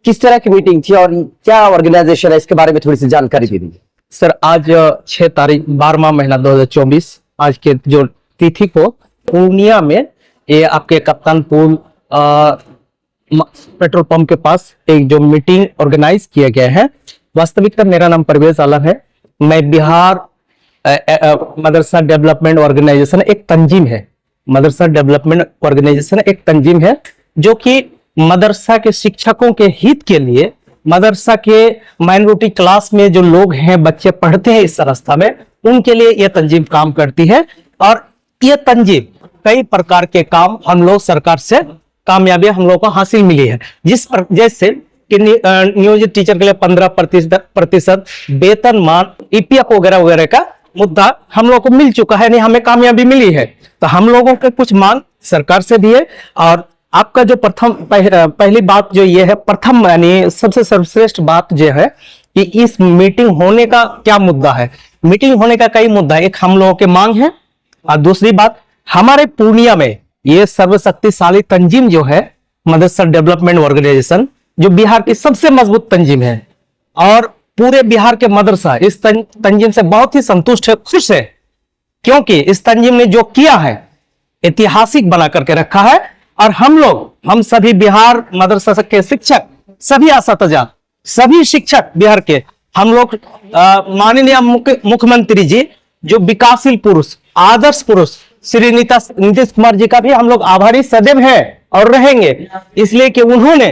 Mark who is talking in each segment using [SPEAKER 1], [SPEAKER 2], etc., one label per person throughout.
[SPEAKER 1] किस तरह की मीटिंग थी और क्या ऑर्गेनाइजेशन है, इसके बारे में थोड़ी सी जानकारी दे दीजिए।
[SPEAKER 2] सर आज 6 तारीख 12वां महीना 2024 आज के जो तिथि को पूर्णिया में ये आपके कप्तानपुर पेट्रोल पंप के पास एक जो मीटिंग ऑर्गेनाइज किया गया है। वास्तविकता मेरा नाम परवेज आलम है। मैं बिहार मदरसा डेवलपमेंट ऑर्गेनाइजेशन एक तंजीम है। मदरसा डेवलपमेंट ऑर्गेनाइजेशन एक तंजीम है जो कि मदरसा के शिक्षकों के हित के लिए, मदरसा के माइनॉरिटी क्लास में जो लोग हैं, बच्चे पढ़ते हैं इस संस्था में, उनके लिए यह तंजीम काम करती है। और यह तंजीम कई प्रकार के काम हम लोग सरकार से कामयाबी हम लोग को हासिल मिली है। जैसे कि नियोजित टीचर के लिए 15% वेतनमान ईपीएफ वगैरह वगैरह का मुद्दा हम लोग को मिल चुका है, नहीं हमें कामयाबी मिली है। तो हम लोगों के कुछ मांग सरकार से भी है। और आपका जो पहली बात जो ये है, प्रथम यानी सबसे सर्वश्रेष्ठ बात जो है कि इस मीटिंग होने का क्या मुद्दा है। मीटिंग होने का कई मुद्दा है। एक हम लोगों के मांग है और दूसरी बात हमारे पूर्णिया में ये सर्वशक्तिशाली तंजीम जो है मदरसा डेवलपमेंट ऑर्गेनाइजेशन, जो बिहार की सबसे मजबूत तंजीम है और पूरे बिहार के मदरसा इस तंजीम से बहुत ही संतुष्ट है, खुश है, क्योंकि इस तंजीम ने जो किया है ऐतिहासिक बना करके रखा है। और हम सभी बिहार मदरसा के शिक्षक, सभी असातिज़ा, सभी शिक्षक बिहार के, हम लोग माननीय मुख्यमंत्री जी जो विकासशील पुरुष, आदर्श पुरुष श्री नीतीश कुमार जी का भी हम लोग आभारी सदैव है और रहेंगे, इसलिए कि उन्होंने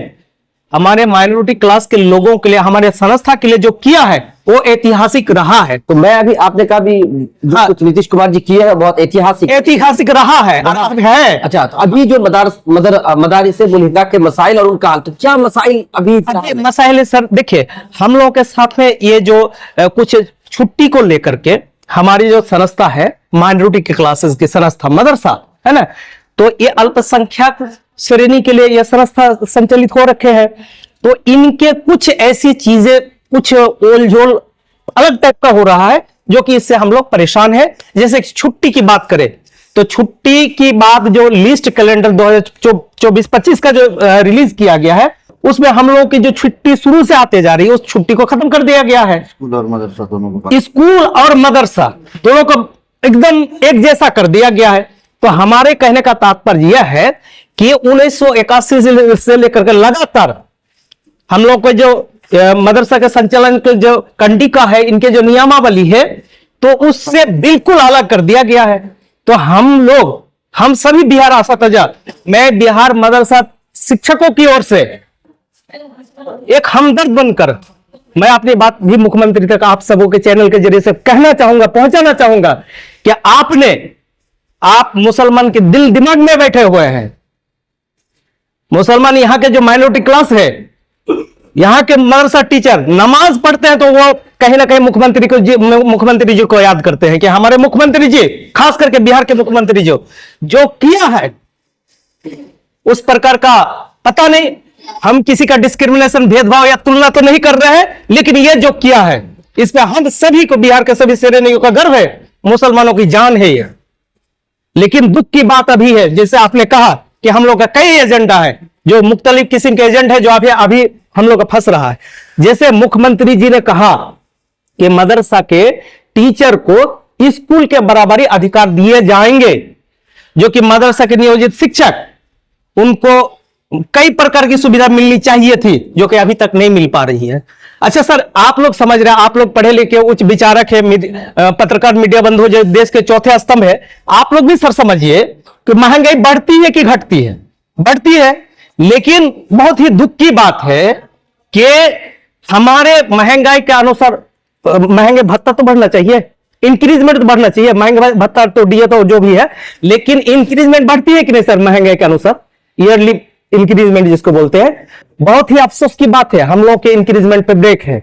[SPEAKER 2] हमारे माइनॉरिटी क्लास के लोगों के लिए, हमारे संस्था के लिए जो किया है वो ऐतिहासिक रहा है।
[SPEAKER 1] तो मैं अभी आपने कहा भी जो कुछ नीतीश कुमार जी किए हैं बहुत ऐतिहासिक
[SPEAKER 2] रहा है है।
[SPEAKER 1] अच्छा, तो अभी जो मदारिस मुल्हिका के मसाइल और उनका तो क्या मसाइल अभी
[SPEAKER 2] मसाइल है सर। देखिए हम लोगों के साथ में ये जो कुछ छुट्टी को लेकर के हमारी जो संस्था है, माइनॉरिटी के क्लासेस की संस्था मदरसा है ना, तो ये अल्पसंख्यक श्रेणी के लिए यह संस्था संचालित हो रखे हैं। तो इनके कुछ ऐसी चीजें, कुछ ओलझोल अलग टाइप का हो रहा है जो कि इससे हम लोग परेशान हैं। जैसे छुट्टी की बात करें तो छुट्टी की बात जो लिस्ट कैलेंडर 2024-25 का जो रिलीज किया गया है, उसमें हम लोगों की जो छुट्टी शुरू से आते जा रही है उस छुट्टी को खत्म कर दिया गया है। स्कूल और मदरसा दोनों को एकदम एक जैसा कर दिया गया है। तो हमारे कहने का तात्पर्य यह है कि 1981 से लेकर के लगातार हम लोग को जो मदरसा के संचालन के जो कंडिका है, इनके जो नियमावली है, तो उससे बिल्कुल अलग कर दिया गया है। तो हम सभी बिहार असातिज़ा, मैं बिहार मदरसा शिक्षकों की ओर से एक हमदर्द बनकर मैं अपनी बात भी मुख्यमंत्री तक आप सबों के चैनल के जरिए से कहना चाहूंगा, पहुंचाना चाहूंगा कि आप मुसलमान के दिल दिमाग में बैठे हुए हैं। मुसलमान यहाँ के जो माइनॉरिटी क्लास है, यहाँ के मदरसा टीचर नमाज पढ़ते हैं तो वो कहीं ना कहीं मुख्यमंत्री जी को याद करते हैं कि हमारे मुख्यमंत्री जी, खास करके बिहार के मुख्यमंत्री जो किया है, उस प्रकार का पता नहीं, हम किसी का डिस्क्रिमिनेशन, भेदभाव या तुलना तो नहीं कर रहे हैं, लेकिन ये जो किया है इस पे हम सभी को, बिहार के सभी श्रेणियों का गर्व है, मुसलमानों की जान है ये। लेकिन दुख की बात अभी है, जैसे आपने कहा कि हम लोग का कई एजेंडा है, जो मुख्तलिफ किस्म के एजेंडा है जो अभी हम लोग का फंस रहा है। जैसे मुख्यमंत्री जी ने कहा कि मदरसा के टीचर को स्कूल के बराबरी अधिकार दिए जाएंगे, जो कि मदरसा के नियोजित शिक्षक, उनको कई प्रकार की सुविधा मिलनी चाहिए थी जो कि अभी तक नहीं मिल पा रही है। अच्छा सर, आप लोग समझ रहे हैं, आप लोग पढ़े लिखे उच्च विचारक है, पत्रकार, मीडिया बंधु जो देश के चौथे स्तंभ है, आप लोग भी सर समझिए कि महंगाई बढ़ती है कि घटती है? बढ़ती है। लेकिन बहुत ही दुख की बात है कि हमारे महंगाई के अनुसार महंगे भत्ता तो बढ़ना चाहिए, इंक्रीजमेंट तो बढ़ना चाहिए, महंगे भत्ता तो डीए तो जो भी है, लेकिन इंक्रीजमेंट बढ़ती है कि नहीं सर महंगाई के अनुसार? ईयरली इंक्रीजमेंट जिसको बोलते हैं। बहुत ही अफसोस की बात है, हम लोग के इंक्रीजमेंट पे ब्रेक है।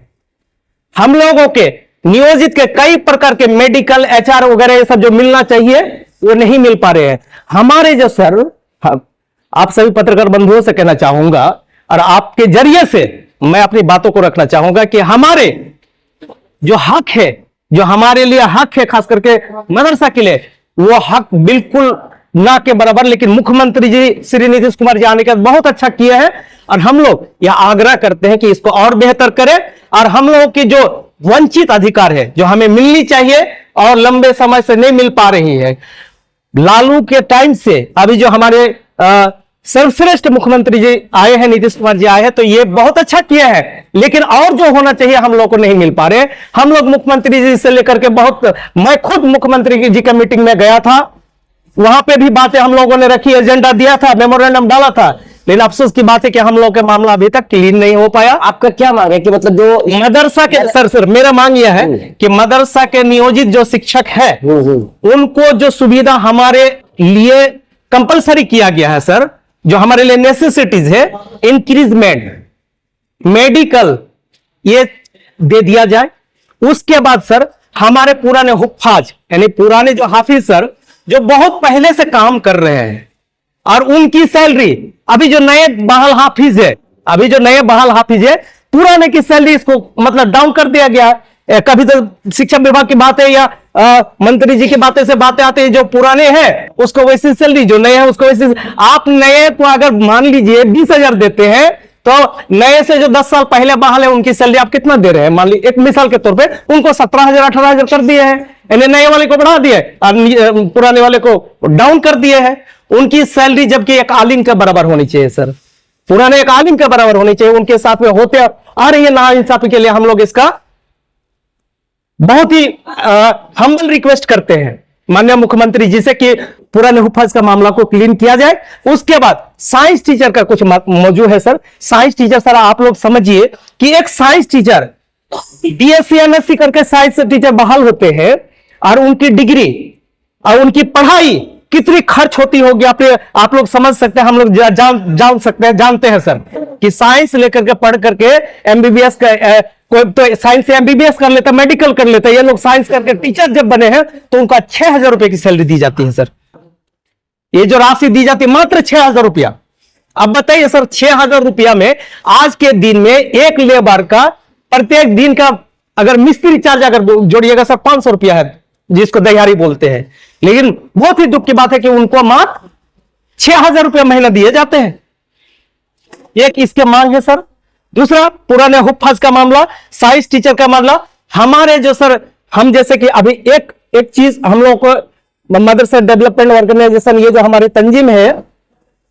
[SPEAKER 2] हम लोगों के नियोजित के कई प्रकार के मेडिकल, एचआर वगैरह ये सब जो मिलना चाहिए वो नहीं मिल पा रहे हैं। हमारे जो सर, आप सभी पत्रकार बंधुओं से कहना चाहूंगा और आपके जरिए से मैं अपनी बातों को रखना चाहूंगा कि हमारे जो हक है, जो हमारे लिए हक है, खास करके मदरसा के लिए, वो हक बिल्कुल ना के बराबर, लेकिन मुख्यमंत्री जी श्री नीतीश कुमार जी आने के बाद बहुत अच्छा किए हैं। और हम लोग यह आग्रह करते हैं कि इसको और बेहतर करें, और हम लोगों की जो वंचित अधिकार है जो हमें मिलनी चाहिए और लंबे समय से नहीं मिल पा रही है, लालू के टाइम से अभी जो हमारे सर्वश्रेष्ठ मुख्यमंत्री जी आए हैं, नीतीश कुमार जी आए हैं, तो ये बहुत अच्छा किया है, लेकिन और जो होना चाहिए हम लोग को नहीं मिल पा रहे। हम लोग मुख्यमंत्री जी से लेकर के मैं खुद मुख्यमंत्री जी का मीटिंग में गया था, वहां पे भी बातें हम लोगों ने रखी, एजेंडा दिया था, मेमोरेंडम डाला था, लेकिन अफसोस की बात है कि हम लोग का मामला अभी तक क्लीन नहीं हो पाया।
[SPEAKER 1] आपका क्या मांग है कि मतलब जो
[SPEAKER 2] मदरसा के सर मेरा मांग यह है कि मदरसा के नियोजित जो शिक्षक है उनको जो सुविधा हमारे लिए कंपलसरी किया गया है सर, जो हमारे लिए नेसेसिटीज है, इंक्रीजमेंट, मेडिकल, ये दे दिया जाए। उसके बाद सर हमारे पुराने हुफ्फाज यानी पुराने जो हाफिज सर जो बहुत पहले से काम कर रहे हैं और उनकी सैलरी, अभी जो नए बहाल हाफिज है पुराने की सैलरी इसको मतलब डाउन कर दिया गया है। कभी तो शिक्षा विभाग की बातें या मंत्री जी की बातें से बातें आती है, जो पुराने हैं उसको वैसी सैलरी, जो नए हैं उसको वैसी। आप नए को अगर मान लीजिए 20,000 देते हैं तो नए से जो 10 साल पहले बहाल है उनकी सैलरी आप कितना दे रहे हैं? मान लीजिए एक मिसाल के तौर पे उनको 17,000 18,000 कर दिए हैं, यानी नए वाले को बढ़ा दिए और पुराने वाले को डाउन कर दिए हैं। उनकी सैलरी जबकि एक आलिम के बराबर होनी चाहिए सर, पुराने एक आलिम के बराबर होनी चाहिए, उनके साथ में होते आ रही है नाइंसाफी के लिए हम लोग इसका बहुत ही हम्बल रिक्वेस्ट करते हैं माननीय मुख्यमंत्री जी से कि पुराने हुफ्फाज का मामला को क्लीन किया जाए। उसके बाद साइंस टीचर का कुछ मौजूद है सर। साइंस टीचर सर आप लोग समझिए कि एक साइंस टीचर बीएससी एमएससी करके साइंस टीचर बहाल होते हैं और उनकी डिग्री और उनकी पढ़ाई कितनी खर्च होती होगी आप लोग समझ सकते हैं, हम लोग जान सकते हैं, जानते हैं सर कि साइंस लेकर के पढ़ करके एमबीबीएस का कोई तो साइंस से एमबीबीएस कर लेता, मेडिकल कर लेता, ये लोग साइंस करके टीचर जब बने हैं तो उनका 6,000 रुपए की सैलरी दी जाती है सर। ये जो राशि दी जाती है मात्र 6,000 रुपया। अब बताइए सर 6,000 रुपया में आज के दिन में एक लेबर का प्रत्येक दिन का अगर मिस्त्री चार्ज अगर जोड़िएगा सर 500 रुपया है, जिसको दहाड़ी बोलते हैं, लेकिन बहुत ही दुख की बात है कि उनको मात्र 6,000 रुपया महीना दिए जाते हैं। एक इसके मांग है सर। दूसरा पुराने हुफ्फाज का मामला, साइंस टीचर का मामला, हमारे जो सर हम जैसे कि अभी एक चीज हम लोगों को मदरसा डेवलपमेंट ऑर्गेनाइजेशन ये जो हमारी तंजीम है,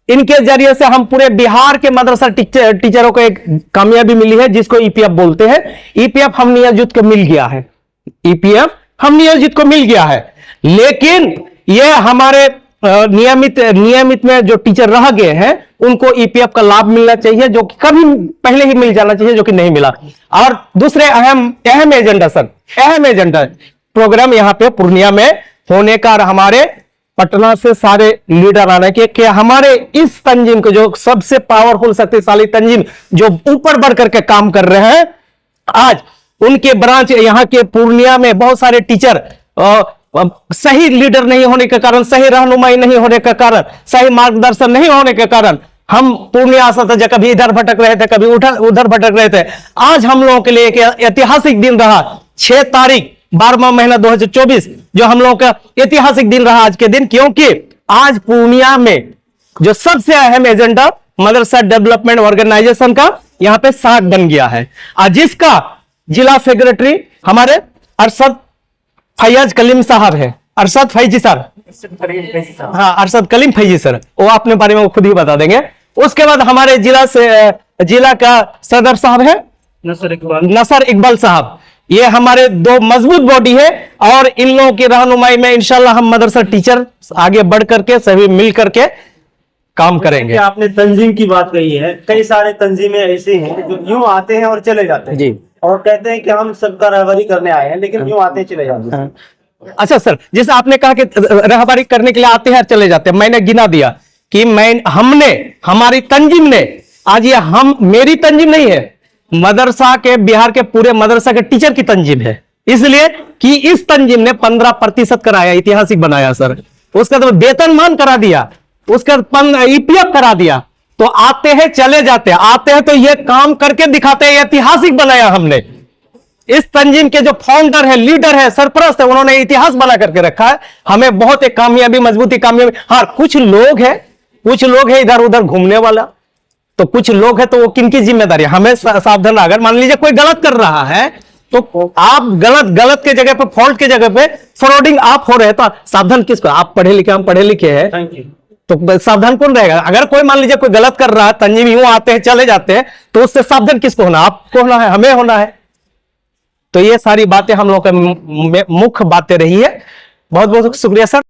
[SPEAKER 2] इनके जरिए से हम पूरे बिहार के मदरसा टीचरों को एक कामयाबी मिली है जिसको ईपीएफ बोलते हैं। ईपीएफ हम नियोजित को मिल गया है, ईपीएफ हम नियोजित को मिल गया है, लेकिन ये हमारे नियमित में जो टीचर रह गए हैं उनको ईपीएफ का लाभ मिलना चाहिए, जो कि कभी पहले ही मिल जाना चाहिए, जो कि नहीं मिला। और दूसरे अहम एजेंडा सर, अहम एजेंडा प्रोग्राम यहाँ पे पूर्णिया में होने का, और हमारे पटना से सारे लीडर आने के कि हमारे इस तंजीम को जो सबसे पावरफुल शक्तिशाली तंजीम जो ऊपर बढ़ करके काम कर रहे हैं, आज उनके ब्रांच यहाँ के पूर्णिया में बहुत सारे टीचर सही लीडर नहीं होने के कारण, सही रहनुमाई नहीं होने के कारण, सही मार्गदर्शन नहीं होने के कारण हम पूर्णिया से कभी इधर भटक रहे थे, कभी उधर भटक रहे थे। आज हम लोगों के लिए एक ऐतिहासिक दिन रहा 6 तारीख 12वां महीना 2024, जो हम लोगों का ऐतिहासिक दिन रहा आज के दिन, क्योंकि आज पूर्णिया में जो सबसे अहम एजेंडा मदरसा डेवलपमेंट ऑर्गेनाइजेशन का यहाँ पे साख बन गया है, जिसका जिला सेक्रेटरी हमारे अरशद फैयाज कलीम साहब है, अरशद फैजी सर, हाँ अरशद कलीम फैजी सर, वो अपने बारे में वो खुद ही बता देंगे। उसके बाद हमारे जिला का सदर साहब है नसर इकबाल साहब। ये हमारे 2 मजबूत बॉडी है और इन लोगों की रहनुमाई में इंशाल्लाह हम मदरसा टीचर आगे बढ़ करके सभी मिल करके काम करेंगे।
[SPEAKER 3] आपने तंजीम की बात कही है, कई सारे तंजीमें ऐसे हैं जो यूं आते हैं और चले जाते हैं
[SPEAKER 2] जी,
[SPEAKER 3] और कहते हैं कि हम सबका रहबरी करने आए हैं, लेकिन यूं आते हैं चले जाते हैं।
[SPEAKER 2] अच्छा सर, जैसे आपने कहा कि रहबरी करने के लिए आते हैं और चले जाते हैं, मैंने गिना दिया कि हमने हमारी तंजीम ने आज ये मेरी तंजीम नहीं है, मदरसा के बिहार के पूरे मदरसा के टीचर की तंजीम है, इसलिए कि इस तंजीम ने 15% कराया, ऐतिहासिक बनाया सर। उसका तो वेतनमान करा दिया, उसका ईपीएफ करा दिया, तो आते हैं चले जाते हैं, आते हैं तो ये काम करके दिखाते हैं, ऐतिहासिक बनाया हमने। इस तंजीम के जो फाउंडर है, लीडर है, सरपरस्त है, उन्होंने इतिहास बना करके रखा है। हमें बहुत एक कामयाबी, मजबूती, कामयाबी। हाँ, कुछ लोग है इधर उधर घूमने वाला, तो कुछ लोग है, तो वो किनकी जिम्मेदारी? हमें सावधान। अगर मान लीजिए कोई गलत कर रहा है, तो आप गलत के जगह पे, फॉल्ट के जगह पे फ्रॉडिंग आप हो रहे हैं, तो सावधान किसको? आप पढ़े लिखे, हम पढ़े लिखे हैं,
[SPEAKER 3] थैंक यू।
[SPEAKER 2] तो सावधान कौन रहेगा? अगर कोई मान लीजिए कोई गलत कर रहा है, तंजीम यूं आते हैं चले जाते हैं, तो उससे सावधान किसको होना? आपको होना है, हमें होना है। तो ये सारी बातें हम लोग का मुख्य बातें रही है। बहुत बहुत शुक्रिया सर।